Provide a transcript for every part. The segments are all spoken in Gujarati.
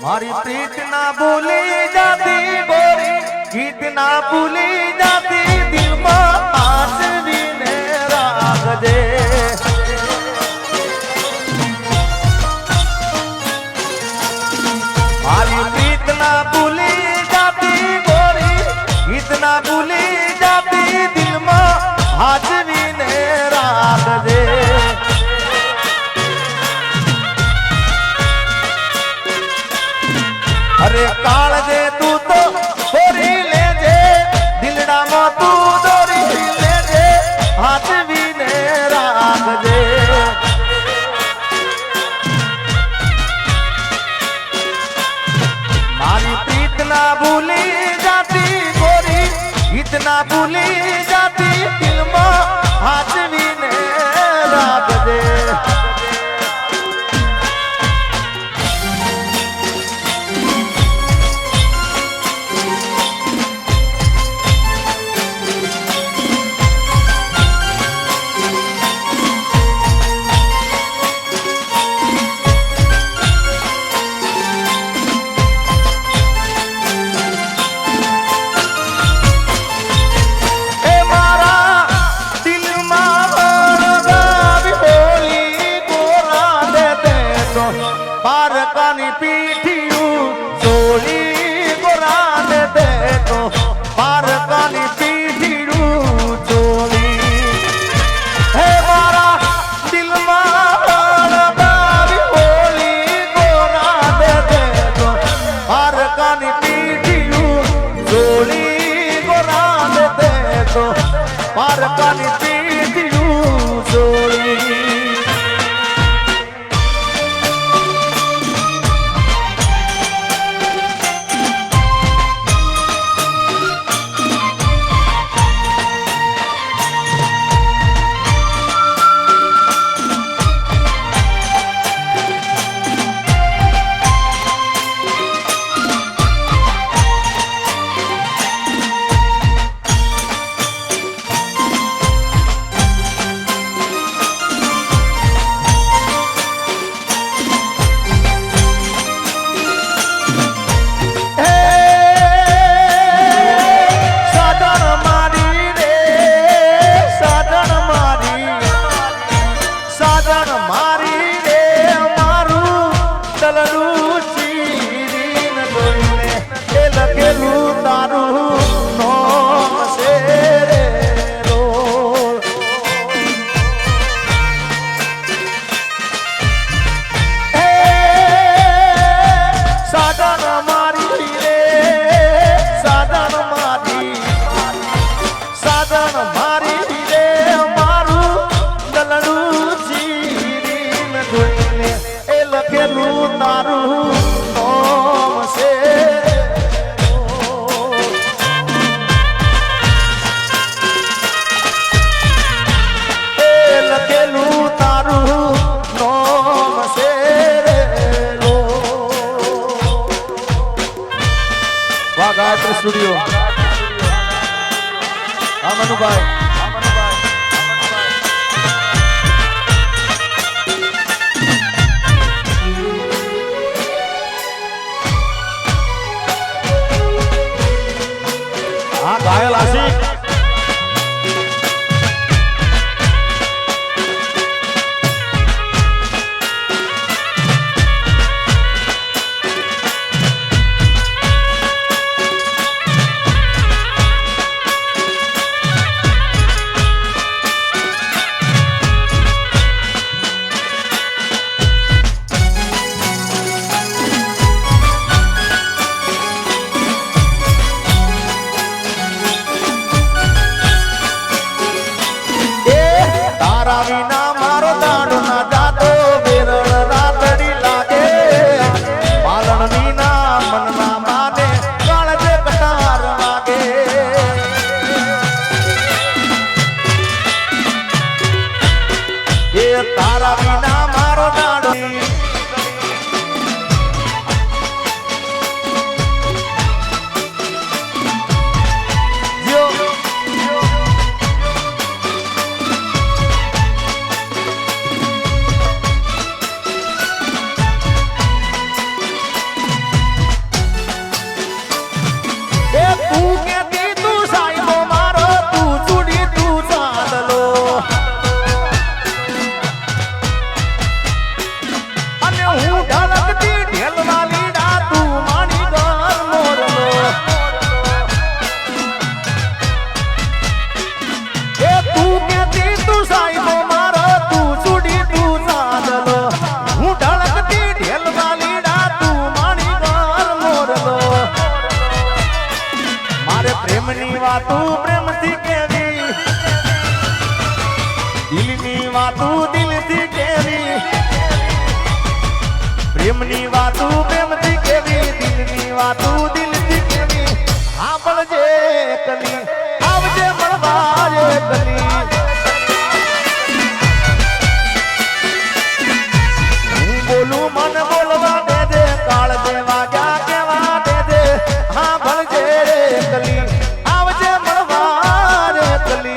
મારી પ્રીત ના ભૂલી જાતી ગોરી, ગીત ના ભૂલી જાતી, દિલમાં આસવીને રાખજે. મારી પ્રીત ના ભૂલી જાતી ગોરી, ગીત ના ભૂલી જાતી, દિલમાં આસવીને રાખજે. અરે કાળ દે તું તો દોરી લેજે, દિલડામાં તું દોરી લેજે, હાથવીને રાખજે. મારી પ્રીત ના ભૂલી જાતી ગોરી, ગીત ના ભૂલી જાતી, દિલમાં હાથવીને રાખજે. પારકાની પીઠિયું ચોલી ગોરા દે તો, પારકાની પીઠિયું ચોલી. હે મારા દિલમાં ગાવી બોલી ગોરા દે તો, પારકાની પીઠિયું ચોલી ગોરા દે તો, પારકાની પીઠિયું ચોલી. સ્ટુડિયો મનુભાઈ હા ઘાયલ આશિક વાતું પ્રેમથી કેવી દિલની વાતું દિલથી કેવી પ્રેમની વાતું પ્રેમથી કેવી દિલની વાતું દિલથી કેવી સાંભળજે કલી આવજે મળવા રે કલી હું બોલું મન બોલવા દેજે કાળ દેવા ક્યાં કેવા દેજે સાંભળજે કલી આવજે મળવા રે કલી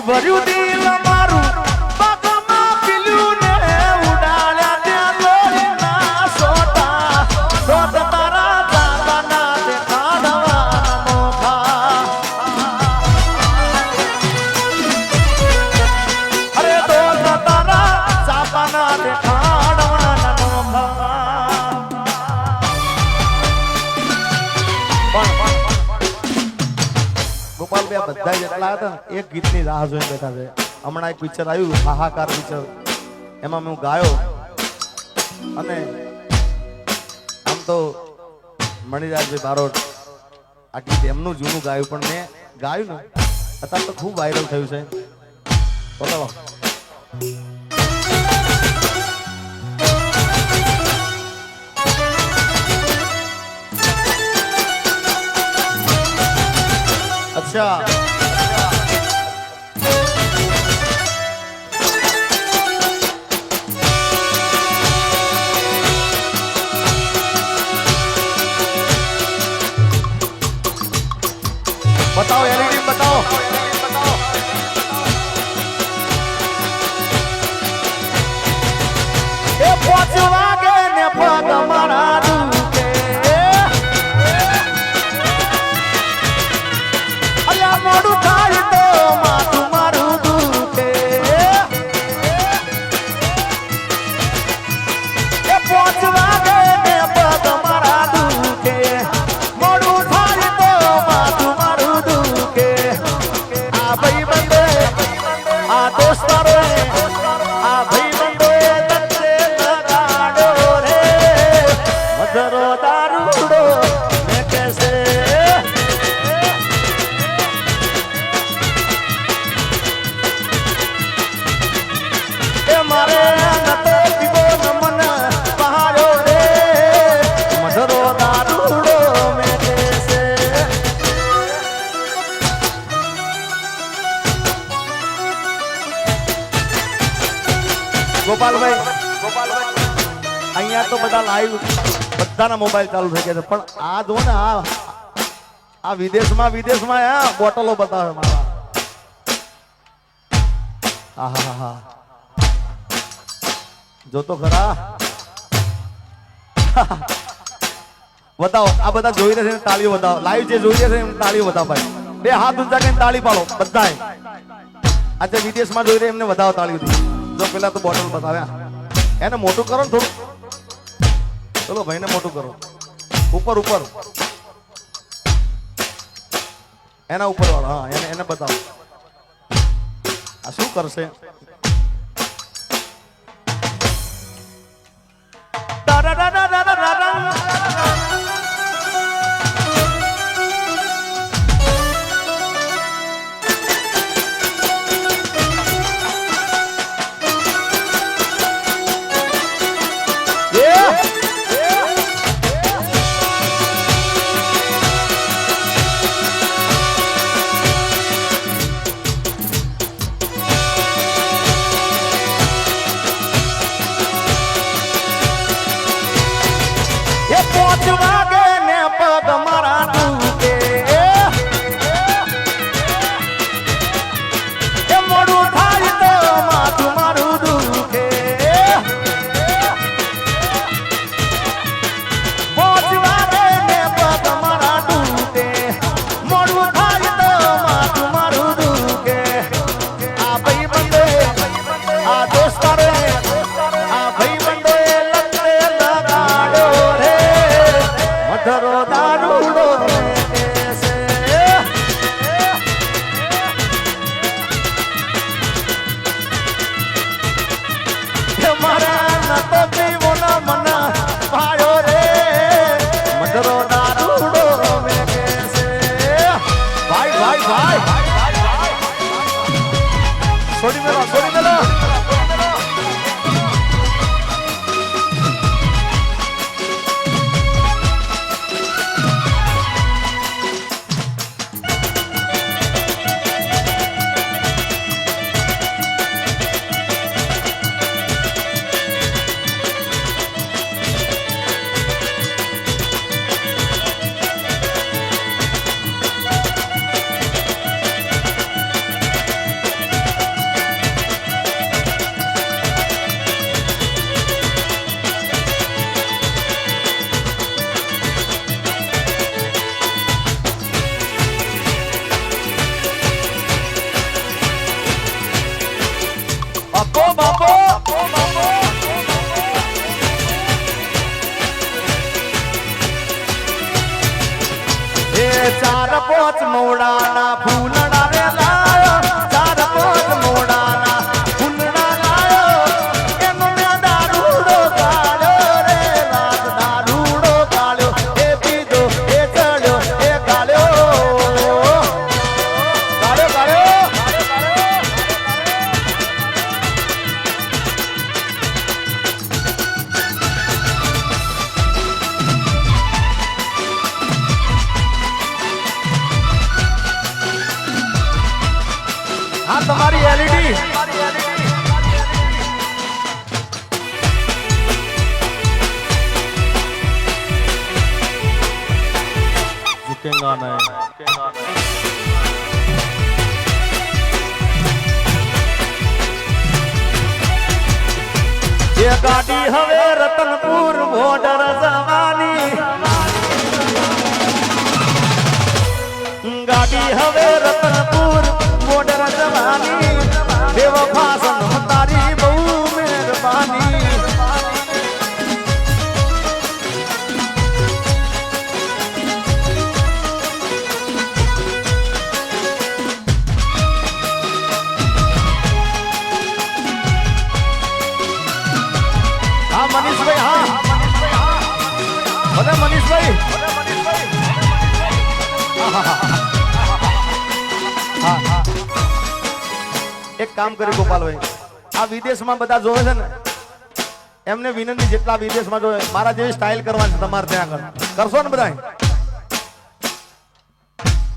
ભર્યું દિલ મારું પગમાં પીલ્યું ને ઉડાડ્યા ત્યાં લોહીના સોટા દોત તારા દાદાના દેખાડવાના નોખા અરે દોત તારા દાદાના દેખાડવાના નોખા ગોપાલભાઈ આ બધા જેટલા હતા એક ગીતની રાહ જોઈને બેઠા છે. હમણાં એક પિક્ચર આવ્યું હાહાકાર પિક્ચર, એમાં હું ગાયો અને આમ તો મણિરાજભાઈ બારોટ આ ગીત એમનું જૂનું ગાયું પણ મેં ગાયું ને અત્યારે તો ખૂબ વાયરલ થયું છે. બોલો અચ્છા बताओ एलईडी बताओ ए पोचवा के ने पग मारा दुके अया मोडू थाई तो मातु मारू दुके ए पोचवा के ने पग मारा दुके मोडू थाई तो मातु मारू दुके आ भाई बंदे आ दोस्तारो आ भाई बंदे तत्ते लगाड़ो रे मधरो दारूड़ो मैं कैसे ए मारे नतो पीवो मन पहाड़ो रे मधरो दारूड़ो मैं कैसे ગોપાલભાઈ અહીંયા તો બધા લાઈવ બધાના મોબાઈલ ચાલુ થઈ ગયા છે પણ આ જો ને આ વિદેશમાં આ બોટલો બતાવે મારા આહાહા જો તો ખરા બતાવો આ બધા જોઈ રહ્યા છે તાળીઓ બતાવો લાઈવ જે જોઈ રહ્યા છે એમ તાળીઓ બતાવો ભાઈ બે હાથ ઊંચા કરીને તાળી પાડો બધાએ આજે વિદેશમાં જોઈ રહ્યા એમને વધાવો તાળીઓથી જો પેલા તો બોટલ બતાવ્યા એને મોટું કરો ને થોડું ચલો ભાઈને મોટું કરો ઉપર એના ઉપર વાળો હા એને બતાવો આ શું કરશે તો પીવો ના મના ભાયો રે મધરો દારૂડો વેગે છે ભાઈ ભાઈ ભાઈ છોડી મેલો ચાર પોચ મોડાના ફૂલડા રે લાયો ચાર પોચ મોડાના ફૂલડા લાયો એનો મે દારૂડો ગાળ્યો રે રાત દારૂડો ગાળ્યો એ પીધો એ ચડ્યો એ ગાળ્યો तुम्हारी एलईडी झुकेगा नहीं ये गाड़ी हवे रतनपुर बॉर्डर जवानी गाड़ी हवे रतनपुर बॉर्डर जवानी बेवफा सनम तारी बहु मेहरबानी हाँ मनीष भाई हाँ बोले मनीष भाई हाँ हाँ एक काम करे गोपाल भाई आ विदेश में बता जोवे छे ने एमने विनंती जेटला विदेश में जोवे मारा जेवी स्टाइल करवानी छे तमारे त्यां આગળ करशो ने बधाई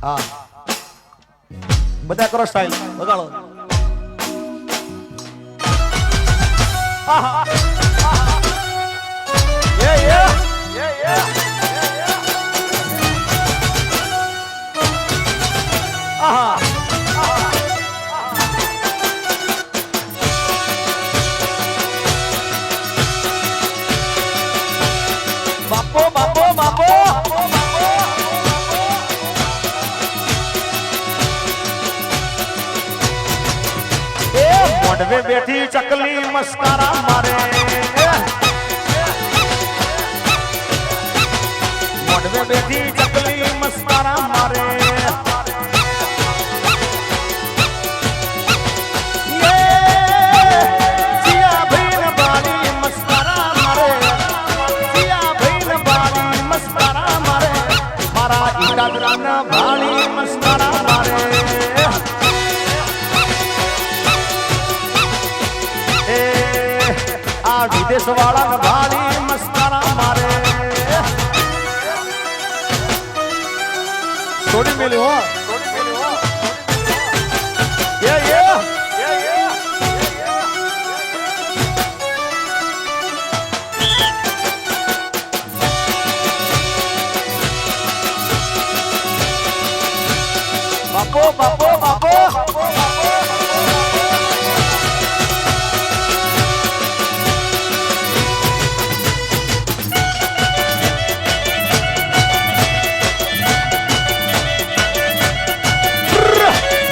हाँ बधा करो स्टाइल बगाड़ो ये बापो बापो बापो ए मोडवे बैठी चकली मस्कारा मारे मोडवे बैठी चकली मस्कारा मारे भाली मस्कारा मारे ए आ विदेश वाला भाली मस्कारा मारे छोड़ी मिली हो ये बापो बापो बापो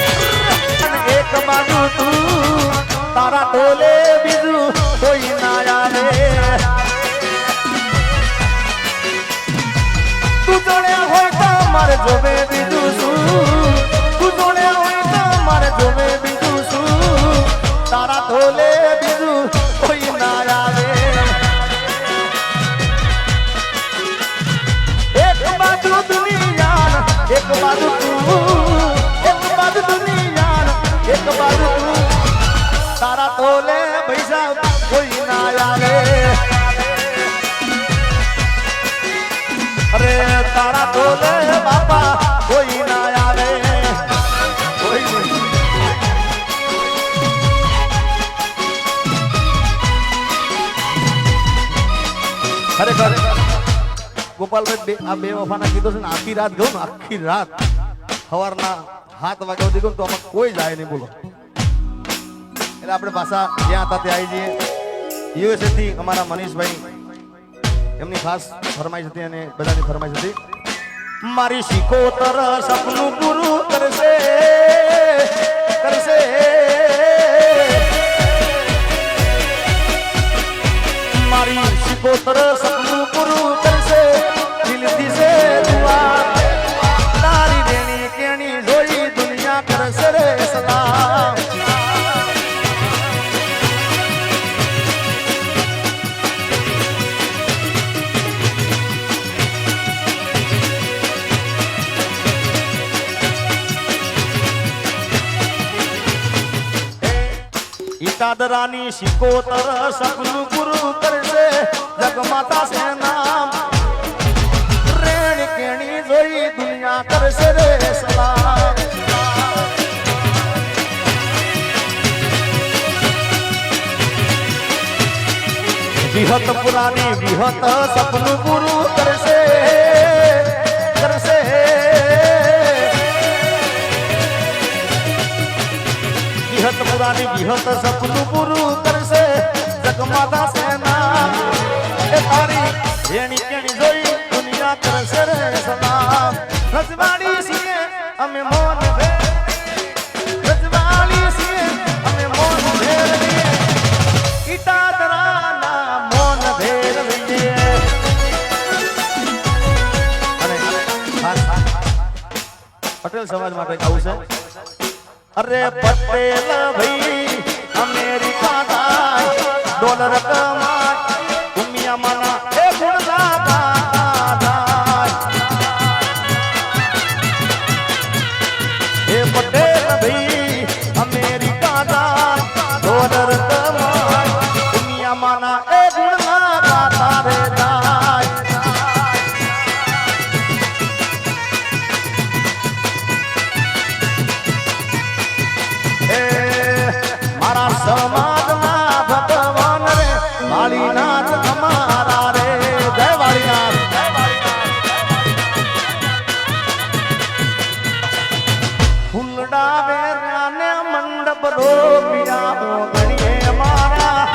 एक बाजू तू तारा टोले बिजू कोई ना आवे तू जोड़े होय तो मारे जोबे बिजू तारा धोले बिजू कोई ना आवे કોઈ ના આવે અરે તારા ઢોલે બાપા કોઈ ના આવે કોઈ નહીં ખરેખર ગોપાલભાઈ આ બે વફાના કીધું છે ને આખી રાત ગયું ને આખી રાત સવારના 7 વાગ્યા સુધી ગયું તો આમાં કોઈ જાય નહીં બોલો એટલે આપણે પાછા જ્યાં હતા ત્યાં આવી જઈએ યુએસએ થી અમારા મનીષભાઈ એમની ખાસ ફરમાઈશ હતી અને બધાની ફરમાઈશ હતી મારી શીખોતર સપનું પૂરું કરશે કરશે મારી શીખોતર સપનું પૂરું કરશે દિલથી સે દુઆ તારી દેણી કેણી જોઈ દુનિયા કરશે રે સલામ દાદરાની શીખોતર સપનું પૂરું કરશે જગમાતા છે નામ રેણ કેણી જોઈ દુનિયા કરશે રે સલામ વિહત પુરાની વિહત સપનું પૂરું કરશે કરશે વિહત પુરાની વિહત સપનું પૂરું કરશે જગમાતા સેના એ તારી રેણી કેણી જોઈ દુનિયા કરશે રે સલામ રજવાડી છીએ અમે મોન ભેર રજવાડી છીએ અમે મોન ભેરવીએ ઈટાદરાના મોન ભેરવીએ અને ખાસ પટેલ સમાજ માટે આવું છે અરે પટેલ ભાઈ અમેરિકા થાય ડોલર કમાય દુનિયા માના એ ગુણલા થાય એ પટેલ ભાઈ અમેરિકા થાય ડોલર કમાય દુનિયા માના એ ગુણલા તારે થાય સમાજના ભગવાન રે વાળીનાથ અમારા રે જય વાળીનાથ ફૂલડા વેરાને મંડપ રોપિયા ગણીએ અમારા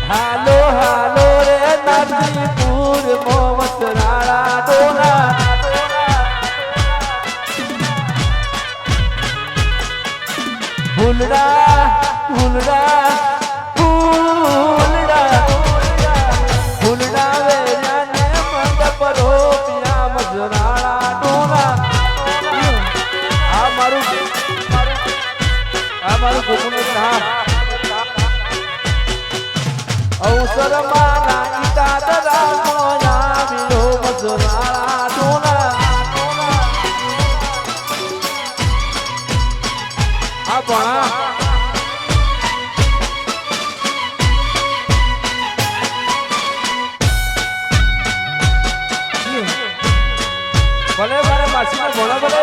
હાલો હાલો રે નાજીપુર મોવસરાળા ડોલા ફૂલડા ફૂલડા ફૂલડા ફૂલડા વેરાને મંડપ રોપિયા મજરાળા ડોલા આ મારું ગોકુળ હા અવસર માના ઈટા દરાનો આવ્યો મજરાળા ડોલા ભલે મારે માસી ભોળા ભલે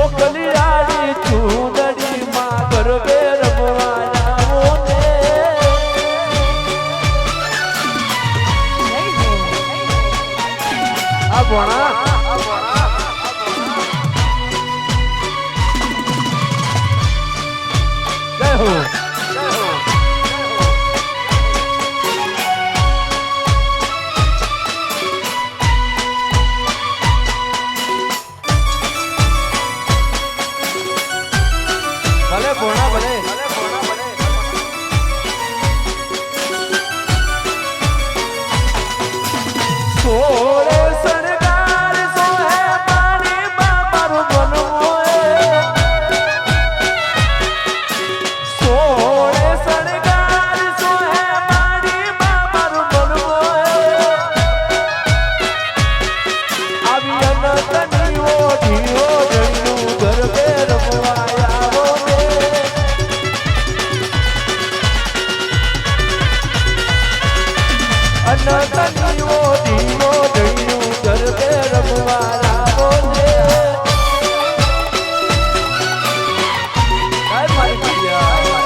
મોકલિયાળી ચૂંદડી માં ગરબે રમવા જાવો ને આ ભણા જય હો ભલે ભોણા ભલે સોળે સરકાર સોહે મારી બાબારું બનવું સોળે સરકાર સોહે મારી બાબારું બનવું આવી અનંતની ઓઢીઓ જણનું ગરબે રમવા આવો ને અનંતની ઓઢીઓ જણનું ગરબે રમવા આવો ને કાય મારી પ્રિયા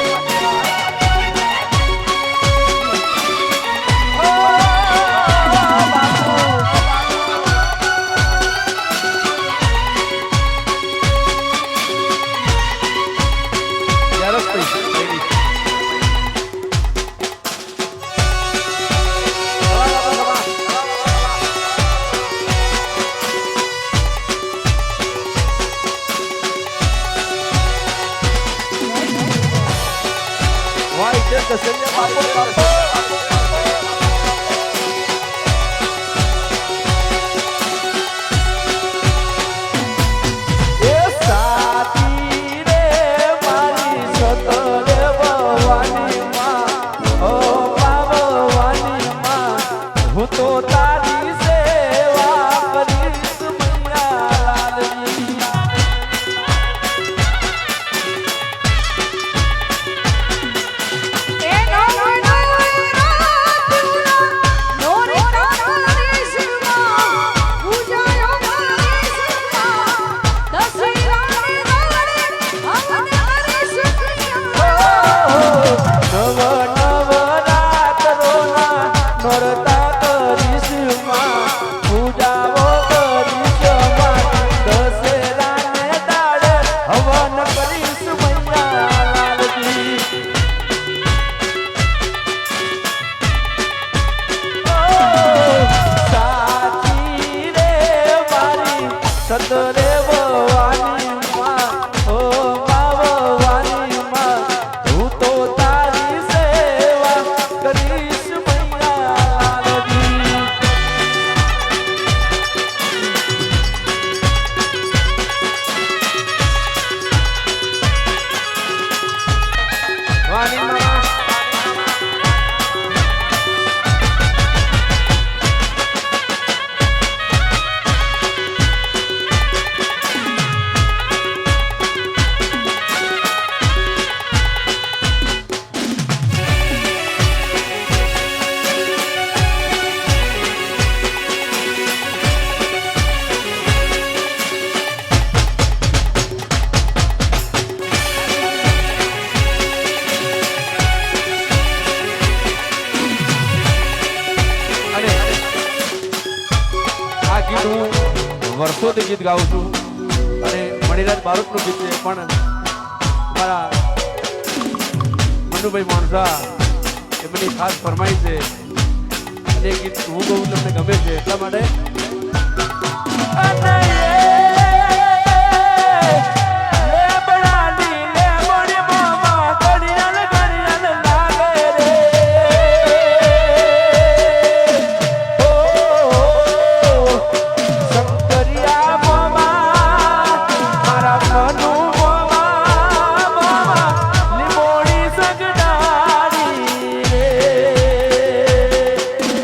હું તો તારી સેવા કરીશ મૈયા લાલજી સતરે ભવાની માં ઓ ભવાની માં હું તો તારી સેવા કરીશ મૈયા લાલજી વાની માં વર્ષોથી ગીત ગાઉં છું અને મણિરાજ બારોટનું ગીત છે પણ મારા મનુભાઈ માણસા એમની ખાસ ફરમાઈ છે અને ગીત હું ગાઉં તમને ગમે છે એટલા માટે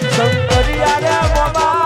શંકરિયા રે બાબા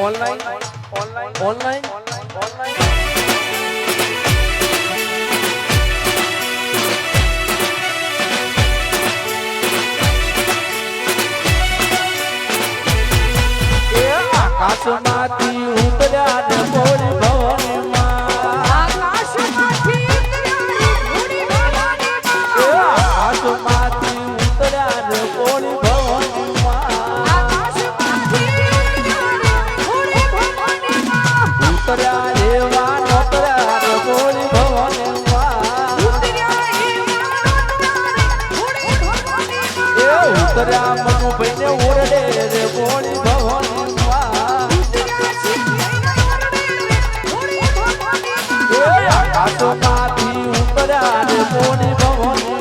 ઓનલાઈન આકાશમાંથી ઉતર્યા ને મોરી ભવનમાં આકાશમાંથી ઉતર્યા ને મોરી ભવનમાં ઉતર્યા એવા નોતર્યા ને મોરી ભવનમાં ઉતર્યા મનુભાઈ ને ઓરડે રે મોરી ભવનમાં આકાશમાંથી ઉતર્યા ને મોરી ભવનમાં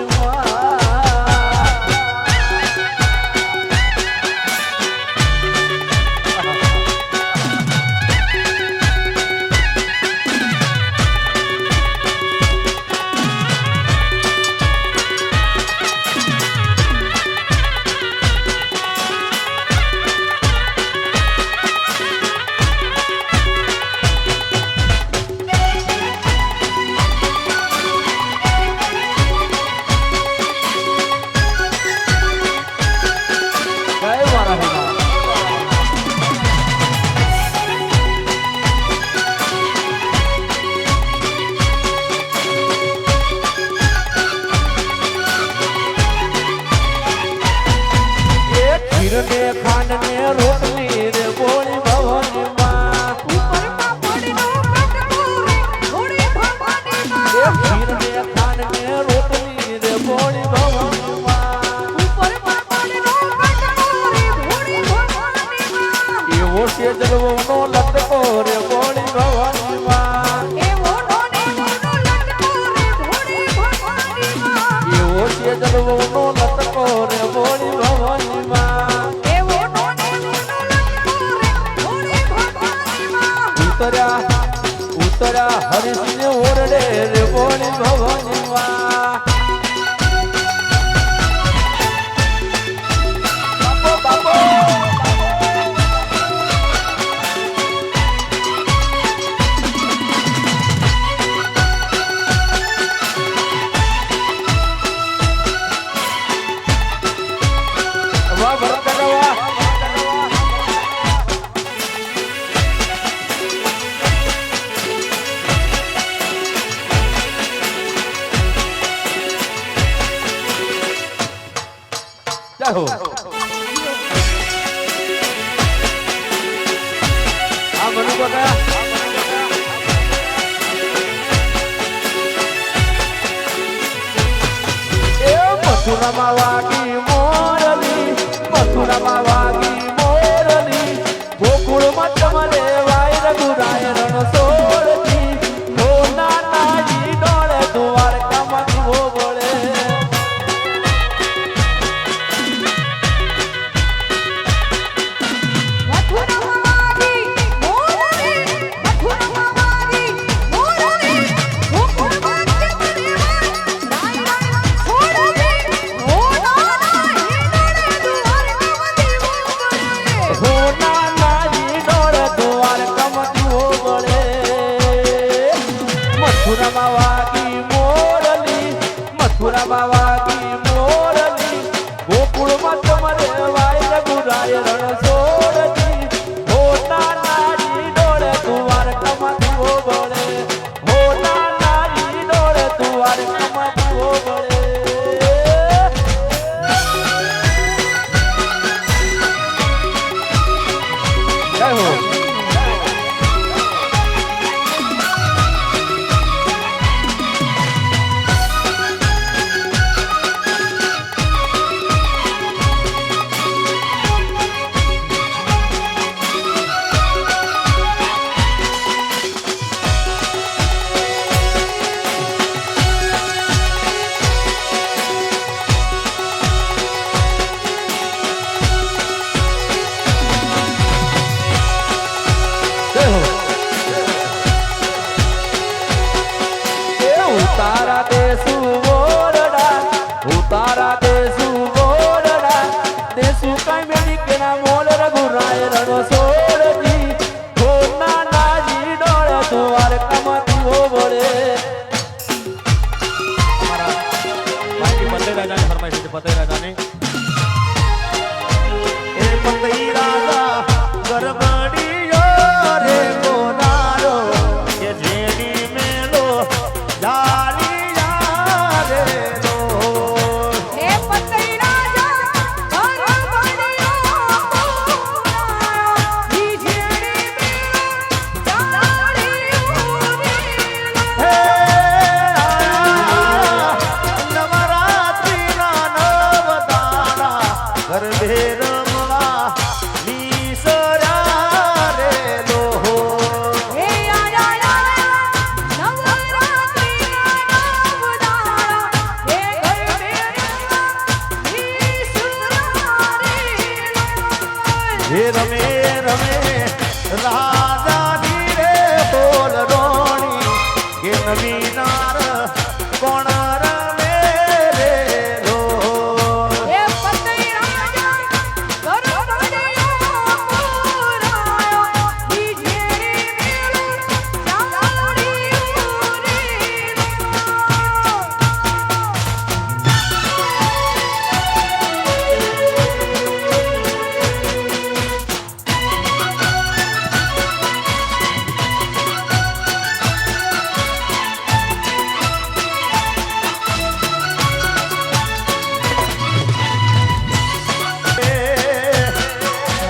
ખીરને ખાંડને રોટલી રે બોળી ભવનમાં ખીરને ખાંડને રોટલી રે બોળી ભવનમાં એવો છે જલવોનો લટકો રે બોળી ભવનમાં એવો છે જલવોનો લટકો રે બોળી ભવનમાં ઉતર્યા હરીશને ઓરડે રે બોળી ભવનમાં બાપો વાહ ભરત વાહ જાહો આ મનુ બકા એ મથુરામાં વાગી મોરલી મથુરામાં વાગી મોરલી ગોકુળમાં તમારે વાય રઘુરાય રણ સોરતી સોના નાજી ડોળે દ્વારકામાં દીવો બળે મથુરામાં વાગી મોરલી ગોકુળમાં તમારે વાય રઘુરાય રણ સોરતી હોના નારી ડોળે દ્વારકામાં દીવો બળે હોના નારી ડોળે દ્વારકામાં દીવો બળે જય હો ઉતારા દેસુ દેસુ કઈ મેલી કેના મોલ રઘુરાય રણ સોરતી હે રમે રમે રાજાની રે બોલ રોણી કે નવી નાર કોણ રમે રે રો એ પતઈ રાજા ગરબડિયો પુરાયો દીજેરી મેળું ચાવડીયું રે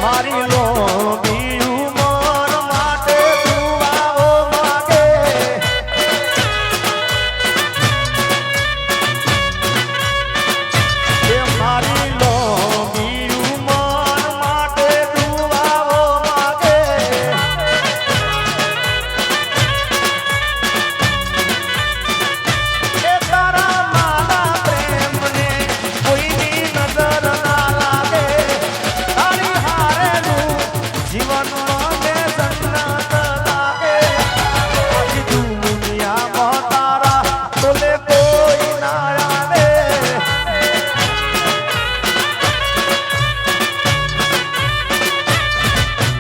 મારી લો બીયું મન માટે દુઆઓ માગે એ મારી લો બીયું મન માટે દુઆઓ માગે એ તારા મારા પ્રેમને કોઈની નજર ના લાગે તારી હારેલું જીવનમાં બે જન્નત લાગે આખી દુનિયામાં તારા તોલે કોઈ ના આવે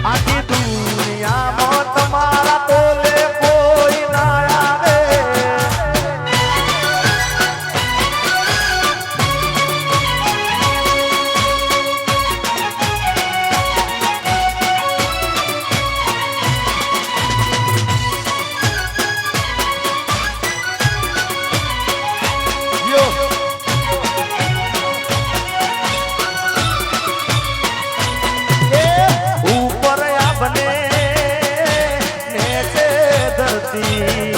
આખી દુનિયામાં તમારા તોલે કોઈ ના આવે યો એ ઉપર આપને નેચે ધરતી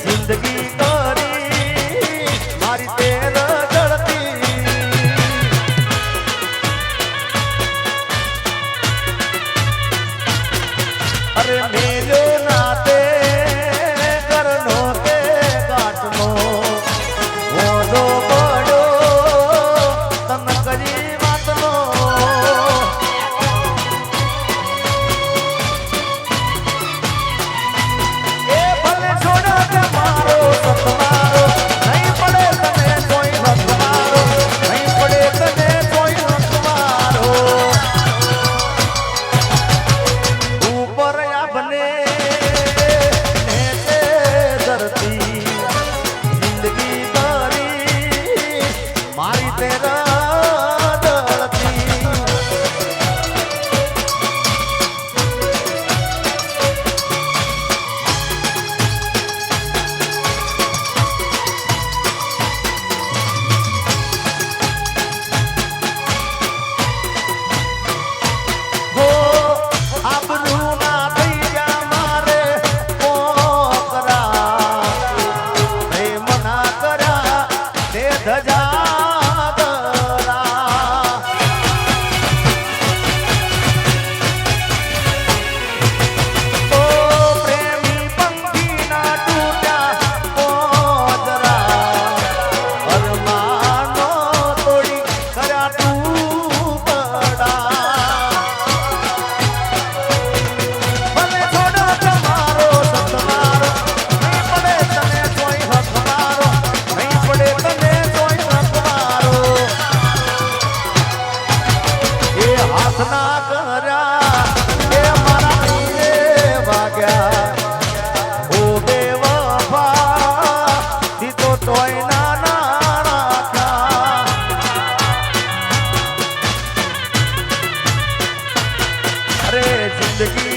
જિંદગી કરી મારી તેર જડતી અરે મેલો નાતે કરનો કે ગાંઠનો ઓલો બડો તન કરી વાતનો એ ભલે છોડ દે મારો સતવારો નહીં પડે તને કોઈ હકવારો નહીં પડે તને કોઈ હકવારો ઉપર આપને નેચે ધરતી જિંદગી કરી મારી તેરા દળતી હો આબરૂ ના થઈ ગયા મારે પોકરા પ્રેમ ના કર્યા તે ધજાગરા ઓ પ્રેમી પંખી ના તૂટ્યા પોજરા અરમાનો તોડી કર્યા ટુકડા ભલે છોડો તમારો સતવારો નહીં પડે તને કોઈ હકવારો નહીં પડે તને કોઈ હકવારો એ હાથ ના કર્યા એ મારા હીરે વાગ્યા ઓ બેવફા દીધો તોય ના રાખ્યા અરે જિંદગી